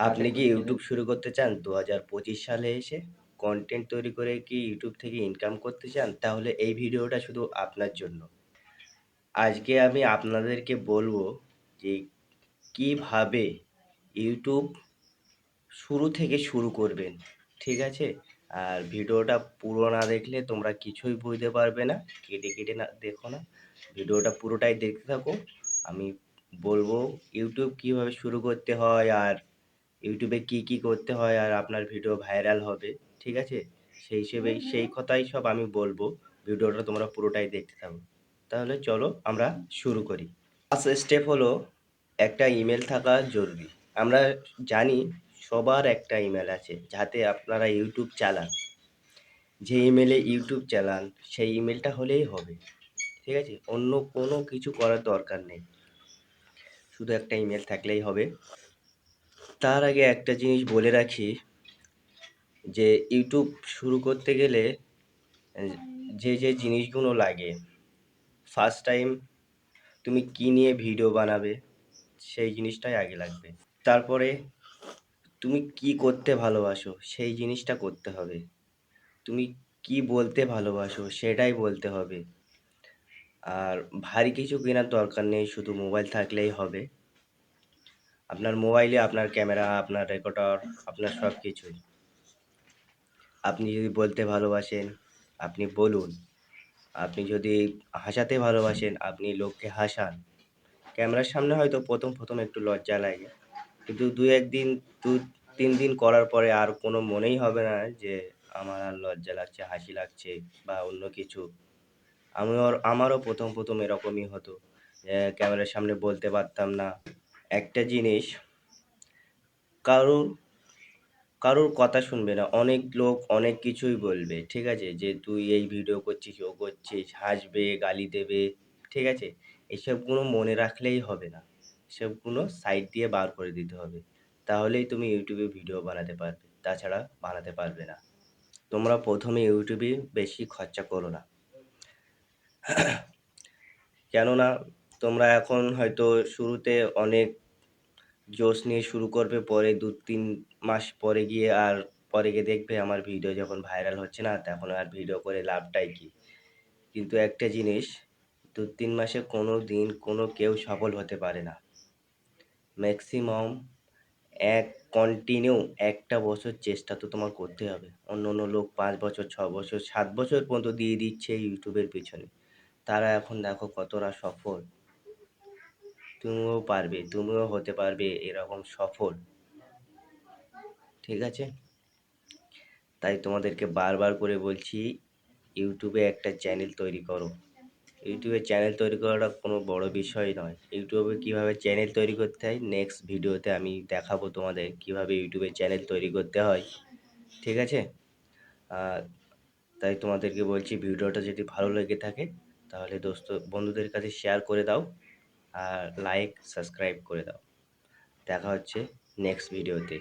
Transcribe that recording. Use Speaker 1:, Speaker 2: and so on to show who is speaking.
Speaker 1: আপনি কি ইউটিউব শুরু করতে চান ২০২৫ সালে এসে? কনটেন্ট তৈরি করে কি ইউটিউব থেকে ইনকাম করতে চান? তাহলে এই ভিডিওটা শুধু আপনার জন্য। আজকে আমি আপনাদেরকে বলবো যে কিভাবে ইউটিউব শুরু থেকে শুরু করবেন। ঠিক আছে? আর ভিডিওটা পুরো না দেখলে তোমরা কিছুই বুঝতে পারবে না। কেটে না দেখো না। ভিডিওটা পুরোটাই দেখতে থাকো। আমি বলবো ইউটিউব কিভাবে শুরু করতে হয় আর ইউটিউবে কি করতে হয় আর আপনার ভিডিও ভাইরাল হবে। ঠিক আছে? সেই হিসেবেই সেই কথাই সব আমি বলবো। ভিডিওটা তোমরা পুরোটাই দেখতে থাকো। তাহলে চলো আমরা শুরু করি। ফার্স্ট স্টেপ হলো একটা ইমেল থাকা জরুরি। আমরা জানি সবার একটা ইমেল আছে যাতে আপনারা ইউটিউব চালান। যে ইমেলে ইউটিউব চালান সেই ইমেলটা হলেই হবে। ঠিক আছে? অন্য কোনো কিছু করার দরকার নেই। শুধু একটা ইমেল থাকলেই হবে। তার আগে একটা জিনিস বলে রাখি যে ইউটিউব শুরু করতে গেলে এ যে জিনিসগুলো লাগে, ফার্স্ট টাইম তুমি কি নিয়ে ভিডিও বানাবে সেই জিনিসটাই আগে লাগবে। তারপরে তুমি কি করতে ভালোবাসো সেই জিনিসটা করতে হবে। তুমি কি বলতে ভালোবাসো সেটাই বলতে হবে। আর ভারী কিছু কেনার দরকার নেই, শুধু মোবাইল থাকলেই হবে। আপনার মোবাইলে আপনার ক্যামেরা, আপনার রেকর্ডার, আপনার সব কিছুই। আপনি যদি বলতে ভালোবাসেন, আপনি বলুন। আপনি যদি হাসাতে ভালোবাসেন, আপনি লোককে হাসান। ক্যামেরার সামনে হয়তো প্রথম একটু লজ্জা লাগে। কিন্তু ২-১ দিন, ২-৩ দিন করার পরে আর কোনো মনেই হবে না যে আমার আর লজ্জা লাগছে, হাসি লাগছে বা অন্য কিছু। আমারও প্রথম এরকমই হতো। ক্যামেরার সামনে বলতে পারতাম না। একটা জিনিস, কারোর কারোর কথা শুনবে না। অনেক লোক অনেক কিছুই বলবে। ঠিক আছে? যে তুই এই ভিডিও করছিস, ও করছিস, হাসবে, গালি দেবে। ঠিক আছে? এসবগুলো মনে রাখলেই হবে না। এসবগুলো সাইড দিয়ে বার করে দিতে হবে। তাহলেই তুমি YouTube এ ভিডিও বানাতে পারবে। তাছাড়া বানাতে পারবে না। তোমরা ১ম এ YouTube এ বেশি খরচা করো না। কেননা তোমরা এখন হয়তো শুরুতে অনেক জোশ নিয়ে শুরু করবে, পরে ২-৩ মাস পরে গিয়ে দেখবে আমার ভিডিও যখন ভাইরাল হচ্ছে না, তখন আর ভিডিও করে লাভটাই কি? কিন্তু একটা জিনিস, ২-৩ মাসে কোনোদিন কোনো কেউ সফল হতে পারে না। ম্যাক্সিমাম এক কন্টিনিউ ১ টা বছর চেষ্টা তো তোমার করতে হবে। অন্য লোক ৫ বছর, ৬ বছর, ৭ বছর পর্যন্ত দিয়ে দিচ্ছে YouTube এর পেছনে। তারা এখন দেখো কতটা সফল। তুমিও পারবে, তুমিও হতে পারবে এরকম সফল। ঠিক আছে? তাই তোমাদেরকে বারবার করে বলছি ইউটিউবে একটা চ্যানেল তৈরি করো। ইউটিউবে চ্যানেল তৈরি করাটা কোনো বড় বিষয় নয়। ইউটিউবে কীভাবে চ্যানেল তৈরি করতে হয় নেক্সট ভিডিওতে আমি দেখাবো তোমাদের কীভাবে ইউটিউবে চ্যানেল তৈরি করতে হয়। ঠিক আছে? আর তাই তোমাদেরকে বলছি ভিডিওটা যদি ভালো লেগে থাকে তাহলে বন্ধুদের কাছে শেয়ার করে দাও আর লাইক, সাবস্ক্রাইব করে দাও। দেখা হচ্ছে নেক্সট ভিডিওতে।